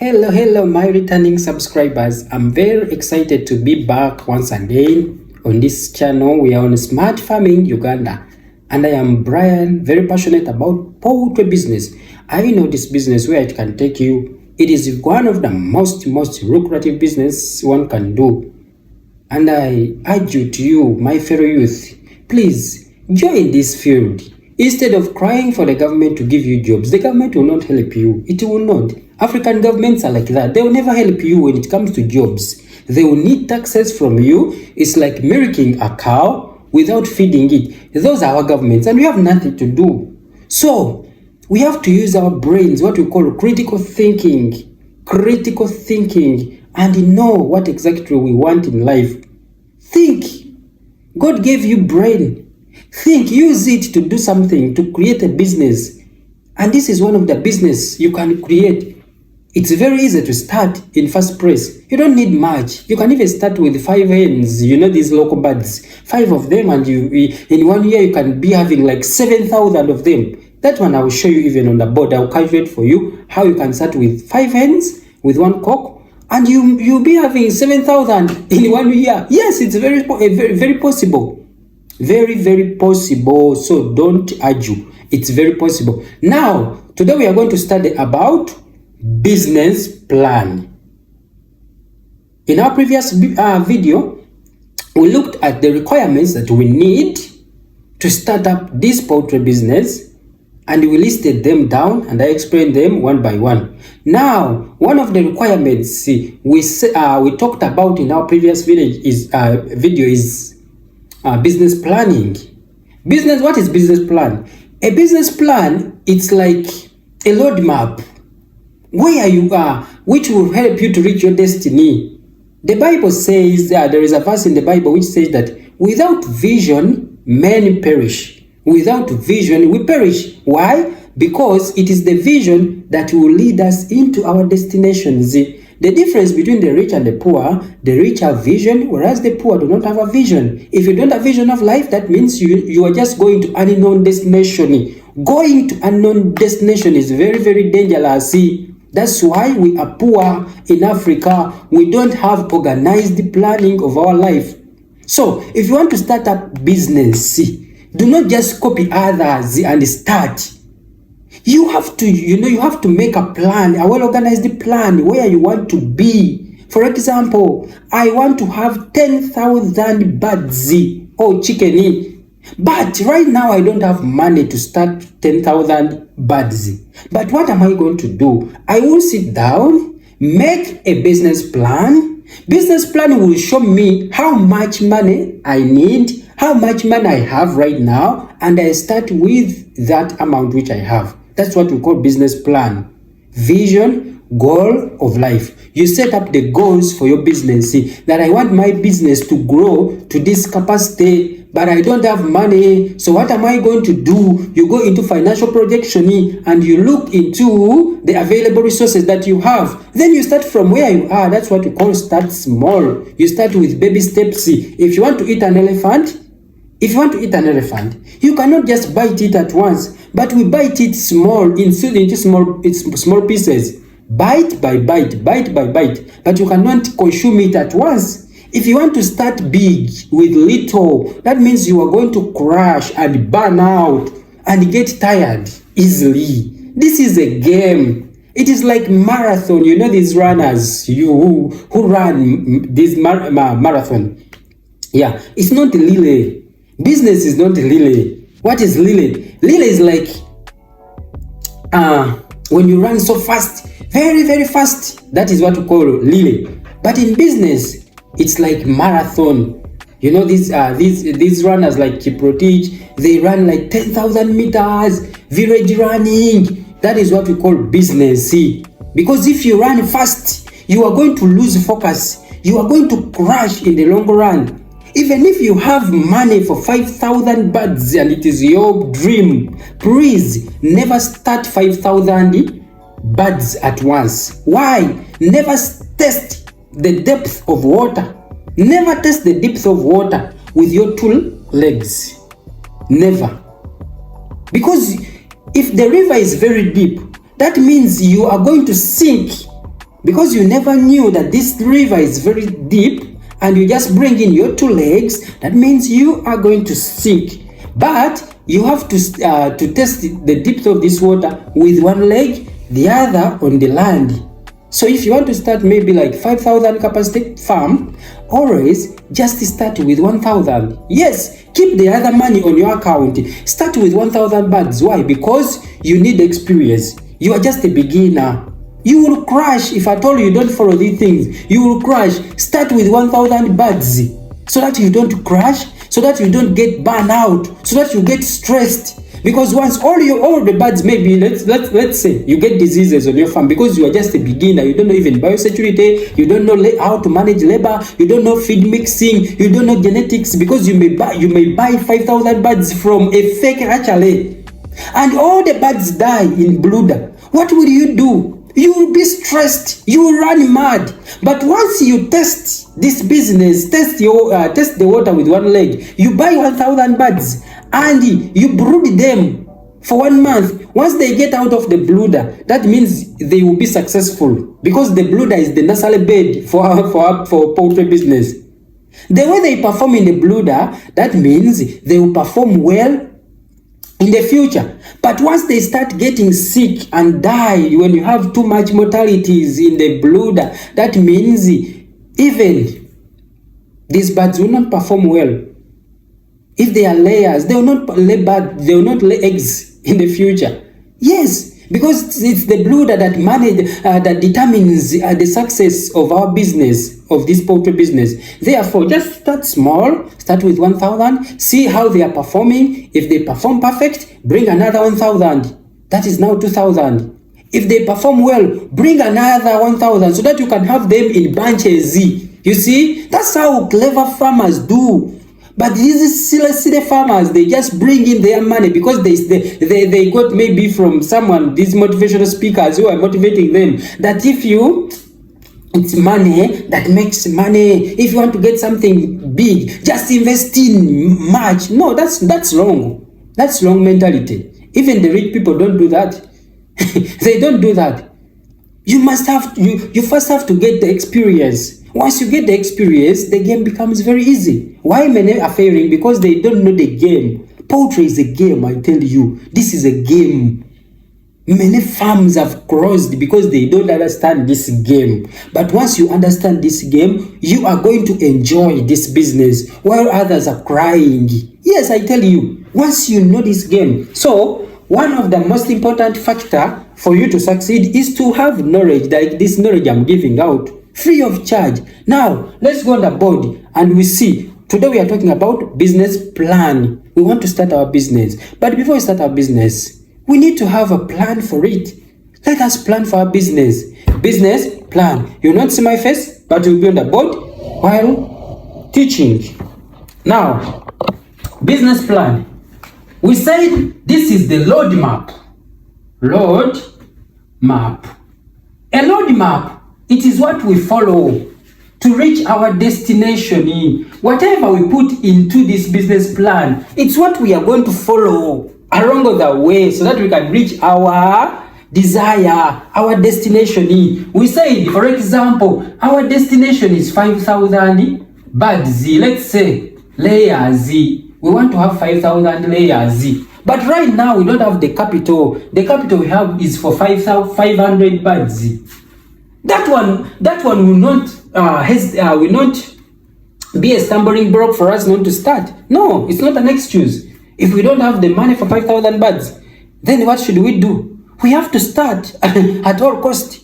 Hello, my returning subscribers. I'm very excited to be back once again on this channel. We are on Smart Farming Uganda, and I am Brian, very passionate about poultry business. I know this business where it can take you. It is one of the most lucrative business one can do. And I urge you, my fellow youth, please join this field. Instead of crying for the government to give you jobs, the government will not help you. It will not. African governments are like that. They will never help you when it comes to jobs. They will need taxes from you. It's like milking a cow without feeding it. Those are our governments, and we have nothing to do. So, we have to use our brains, what we call critical thinking, and know what exactly we want in life. Think. God gave you brain. Think, use it to do something, to create a business. And this is one of the business you can create. It's very easy to start in first place. You don't need much. You can even start with 5 hens, these local birds. 5 of them, and in 1 year you can be having like 7,000 of them. That one I will show you even on the board. I will calculate for you how you can start with 5 hens, with 1 cock, and you'll be having 7,000 in 1 year. Yes, it's very possible. Very possible. So don't argue. It's very possible. Now, today we are going to study about business plan. In our previous video, we looked at the requirements that we need to start up this poultry business, and we listed them down, and I explained them one by one. Now, one of the requirements we talked about in our previous video is business planning. What is business plan? A business plan, it's like a roadmap where you are, which will help you to reach your destiny. The Bible says, there is a verse in the Bible which says that without vision, men perish. Without vision, we perish. Why? Because it is the vision that will lead us into our destinations. The difference between the rich and the poor, the rich have vision, whereas the poor do not have a vision. If you don't have vision of life, that means you are just going to an unknown destination. Going to unknown destination is very dangerous. That's why we are poor in Africa. We don't have organized planning of our life. So, if you want to start up business, do not just copy others and start. You have to make a plan, a well-organized plan where you want to be. For example, I want to have 10,000 birds or chicken. But right now I don't have money to start 10,000 birds. But what am I going to do? I will sit down, make a business plan. Business plan will show me how much money I need, how much money I have right now, and I start with that amount which I have. That's what we call business plan. Vision, goal of life. You set up the goals for your business. That I want my business to grow to this capacity, but I don't have money. So what am I going to do? You go into financial projection and you look into the available resources that you have. Then you start from where you are. That's what we call start small. You start with baby steps. If you want to eat an elephant, you cannot just bite it at once, but we bite it small, into small pieces, bite by bite. But you cannot consume it at once. If you want to start big with little, that means you are going to crash and burn out and get tired easily. This is a game. It is like marathon. These runners who run this marathon. Yeah, it's not a relay. Business is not a relay. What is relay? Relay is like when you run so fast, very fast. That is what we call relay. But in business, it's like marathon. These runners like Kiprotich, they run like 10,000 meters, village running. That is what we call business. Because if you run fast, you are going to lose focus. You are going to crash in the long run. Even if you have money for 5,000 birds and it is your dream, please never start 5,000 birds at once. Why? Never test the depth of water. Never test the depth of water with your 2 legs. Never. Because if the river is very deep, that means you are going to sink because you never knew that this river is very deep and you just bring in your 2 legs, that means you are going to sink. But you have to test the depth of this water with 1 leg, the other on the land. So if you want to start maybe like 5,000 capacity farm, always just start with 1,000. Yes, keep the other money on your account. Start with 1,000 birds. Why? Because you need experience. You are just a beginner. You will crash if I told you don't follow these things. You will crash. Start with 1,000 birds so that you don't crash, so that you don't get burned out, so that you get stressed. Because once all the birds, maybe let's say you get diseases on your farm because you are just a beginner, you don't know even biosecurity, you don't know how to manage labor, you don't know feed mixing, you don't know genetics, because you may buy 5,000 birds from a fake hatchery, and all the birds die in brooder. What will you do? You will be stressed, you will run mad. But once you test this business, test the water with 1 leg, you buy 1,000 birds and you brood them for 1 month. Once they get out of the brooder, that means they will be successful, because the brooder is the nursery bed for poultry business. The way they perform in the brooder, that means they will perform well in the future. But once they start getting sick and die, when you have too much mortalities in the brooder, that means even these birds will not perform well. If they are layers, they will not lay eggs in the future. Yes, because it's the brooder that determines the success of our business, of this poultry business. Therefore, just start small, start with 1,000, see how they are performing. If they perform perfect, bring another 1,000. That is now 2,000. If they perform well, bring another 1,000 so that you can have them in bunches. You see, that's how clever farmers do. But these silly farmers, they just bring in their money because they got maybe from someone, these motivational speakers who are motivating them, that it's money that makes money. If you want to get something big, just invest in much. No, that's wrong. That's wrong mentality. Even the rich people don't do that. They don't do that. You first have to get the experience. Once you get the experience, the game becomes very easy. Why many are failing? Because they don't know the game. Poultry is a game, I tell you. This is a game. Many farms have closed because they don't understand this game. But once you understand this game, you are going to enjoy this business while others are crying. Yes, I tell you, once you know this game. So, one of the most important factors for you to succeed is to have knowledge, like this knowledge I'm giving out, free of charge. Now, let's go on the board and we see. Today we are talking about business plan. We want to start our business. But before we start our business, we need to have a plan for it. Let us plan for our business. Business plan. You will not see my face, but you'll be on the board while teaching. Now, business plan. We said this is the roadmap. Roadmap. A roadmap, it is what we follow to reach our destination. Whatever we put into this business plan, it's what we are going to follow along the way so that we can reach our desire, our destination. We say, for example, our destination is 5,000 birds. Let's say layers. We want to have 5,000 layers. But right now we don't have the capital. The capital we have is for 500 birds. That one will not be a stumbling block for us not to start. No, it's not an excuse. If we don't have the money for 5,000 birds, then what should we do? We have to start at all cost.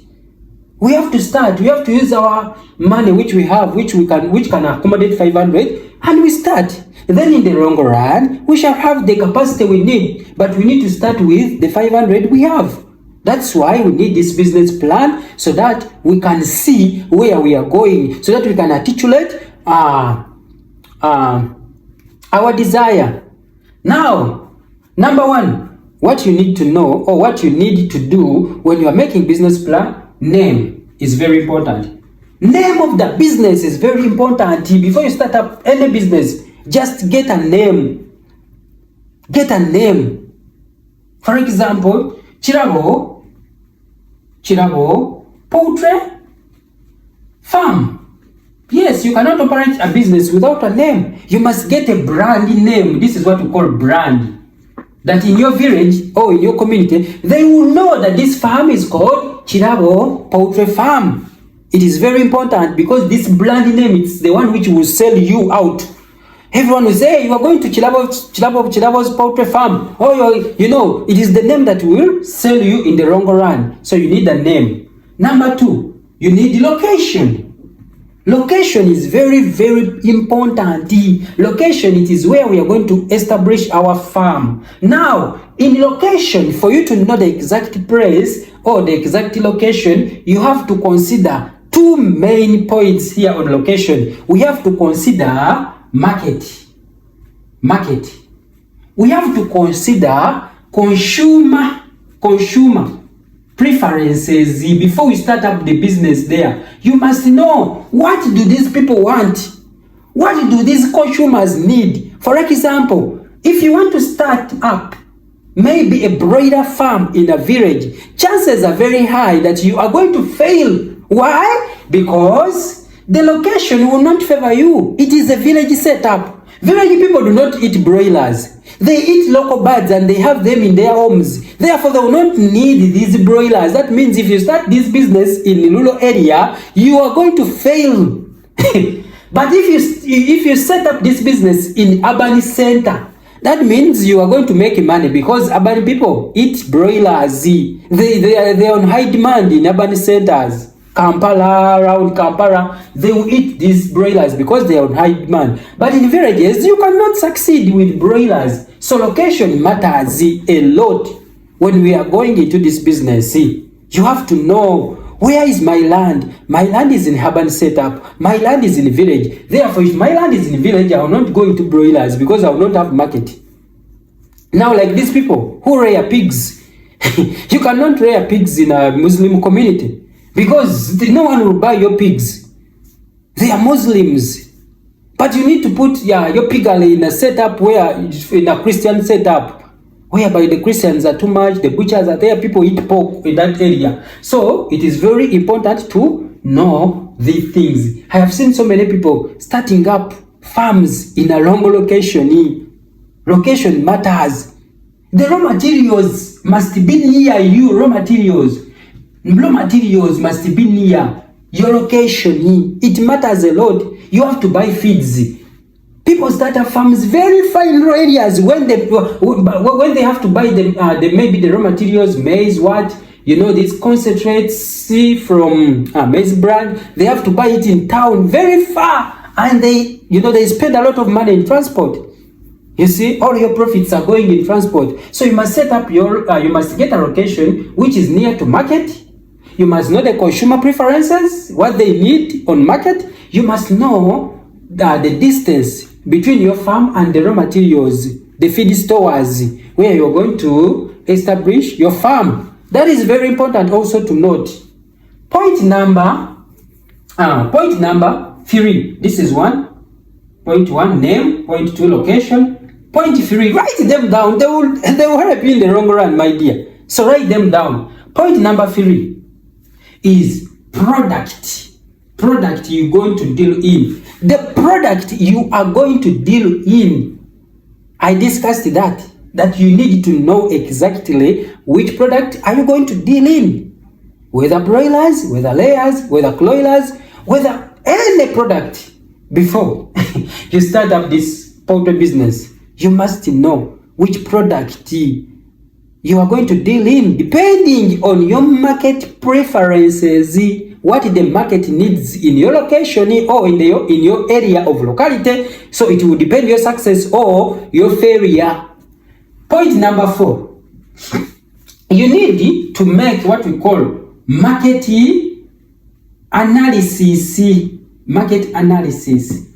We have to start. We have to use our money which we have, which can accommodate 500, and we start. Then in the long run, we shall have the capacity we need, but we need to start with the 500 we have. That's why we need this business plan, so that we can see where we are going, so that we can articulate our desire. Now, number one, what you need to know, or what you need to do when you are making business plan, name is very important. Name of the business is very important. Before you start up any business, just get a name. Get a name. For example, Chirago Poultry farm. Yes, you cannot operate a business without a name. You must get a brand name. This is what we call brand. That in your village or in your community, they will know that this farm is called Chirabo Poultry Farm. It is very important because this brand name is the one which will sell you out. Everyone will say, hey, you are going to Chilabo's Poultry Farm. Oh, you know, it is the name that will sell you in the long run. So you need a name. Number 2, you need location. Location is very, very important. Location, it is where we are going to establish our farm. Now, in location, for you to know the exact place or the exact location, you have to consider 2 main points here on location. We have to consider market. We have to consider consumer preferences. Before we start up the business there, you must know, what do these people want? What do these consumers need? For example, if you want to start up maybe a broiler farm in a village, chances are very high that you are going to fail. Why? Because the location will not favor you. It is a village setup. Village people do not eat broilers. They eat local birds and they have them in their homes. Therefore, they will not need these broilers. That means if you start this business in a rural area, you are going to fail. But if you set up this business in urban center, that means you are going to make money because urban people eat broilers. They are on high demand in urban centers. Kampala, around Kampala, they will eat these broilers because they are on high demand. But in villages, you cannot succeed with broilers. So location matters a lot when we are going into this business. You have to know, where is my land? My land is in urban setup. My land is in village. Therefore, if my land is in village, I will not go into broilers because I will not have market. Now, like these people who rear pigs, you cannot rear pigs in a Muslim community because no one will buy your pigs. They are Muslims. But you need to put your piggery in a setup in a Christian setup, whereby the Christians are too much, the butchers are there, people eat pork in that area. So it is very important to know these things. I have seen so many people starting up farms in a wrong location. Location matters. The raw materials must be near you. Raw materials must be near your location. It matters a lot. You have to buy feeds. People start up farms very fine areas when they have to buy them. Maybe the raw materials, maize, these concentrates from maize brand. They have to buy it in town, very far, and they spend a lot of money in transport. You see, all your profits are going in transport. So you must set up you must get a location which is near to market. You must know the consumer preferences, what they need on market. You must know the distance between your farm and the raw materials, the feed stores where you're going to establish your farm. That is very important also to note. Point number 3. This is 1. Point 1, name. Point 2, location. Point 3, write them down. They will help you in the long run, my dear. So write them down. Point number 3 is product. Product you're going to deal in. The product you are going to deal in, I discussed that you need to know exactly which product are you going to deal in. Whether broilers, whether layers, whether cloilers, whether any product. Before you start up this poultry business, you must know which product you are going to deal in, depending on your market preferences, what the market needs in your location or in your area of locality. So it will depend your success or your failure. Point number 4, you need to make what we call market analysis. Market analysis.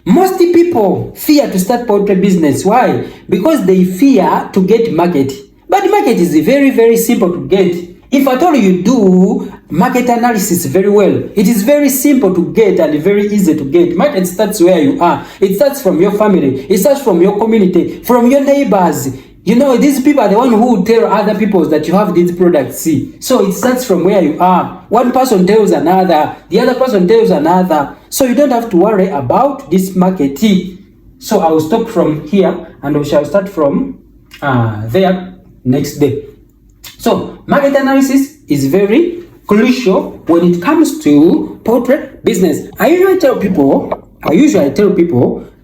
Most people fear to start poultry business. Why? Because they fear to get market. But market is very, very simple to get. If at all you do market analysis very well, it is very simple to get and very easy to get. Market starts where you are. It starts from your family. It starts from your community, from your neighbors. You know, these people are the one who tell other people that you have these products. See, so it starts from where you are. One person tells another, the other person tells another. So you don't have to worry about this market. So I will stop from here and we shall start from there next day. So market analysis is very crucial when it comes to poultry business. I usually tell people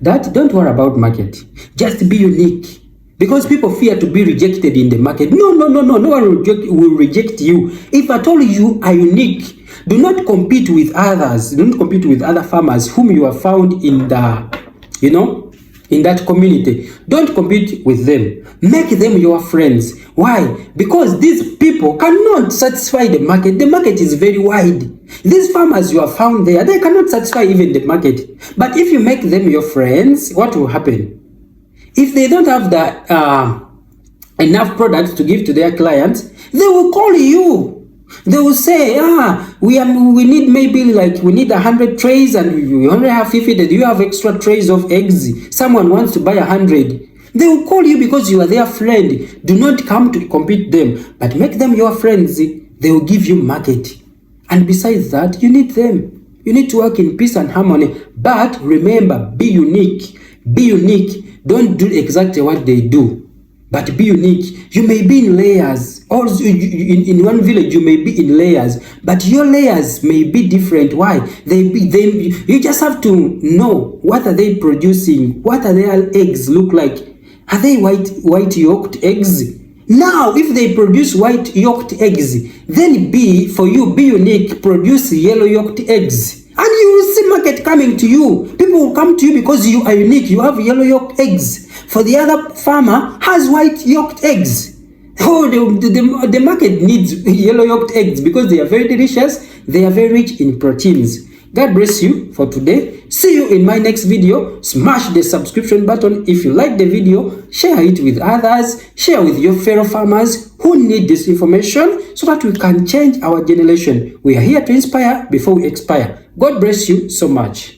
that don't worry about market. Just be unique. Because people fear to be rejected in the market. No one will reject you. If at all you are unique, do not compete with others. Don't compete with other farmers whom you have found in the, in that community. Don't compete with them. Make them your friends. Why? Because these people cannot satisfy the market. The market is very wide. These farmers you have found there, they cannot satisfy even the market. But if you make them your friends, what will happen? If they don't have the enough products to give to their clients, they will call you. They will say, we need maybe we need 100 trays and we only have 50. Do you have extra trays of eggs? Someone wants to buy 100. They will call you because you are their friend. Do not come to compete them, but make them your friends. They will give you market. And besides that, you need them. You need to work in peace and harmony. But remember, be unique. Be unique. Don't do exactly what they do, but be unique. You may be in layers. Also, in one village, you may be in layers, but your layers may be different. Why? You just have to know what are they producing. What are their eggs look like? Are they white yolked eggs? Now, if they produce white yolked eggs, then be unique. Produce yellow yolked eggs. And you will see market coming to you. People will come to you because you are unique. You have yellow yolked eggs. For the other farmer has white yolked eggs. Oh, the market needs yellow yolked eggs because they are very delicious. They are very rich in proteins. God bless you for today. See you in my next video. Smash the subscription button if you like the video. Share it with others. Share with your fellow farmers who need this information so that we can change our generation. We are here to inspire before we expire. God bless you so much.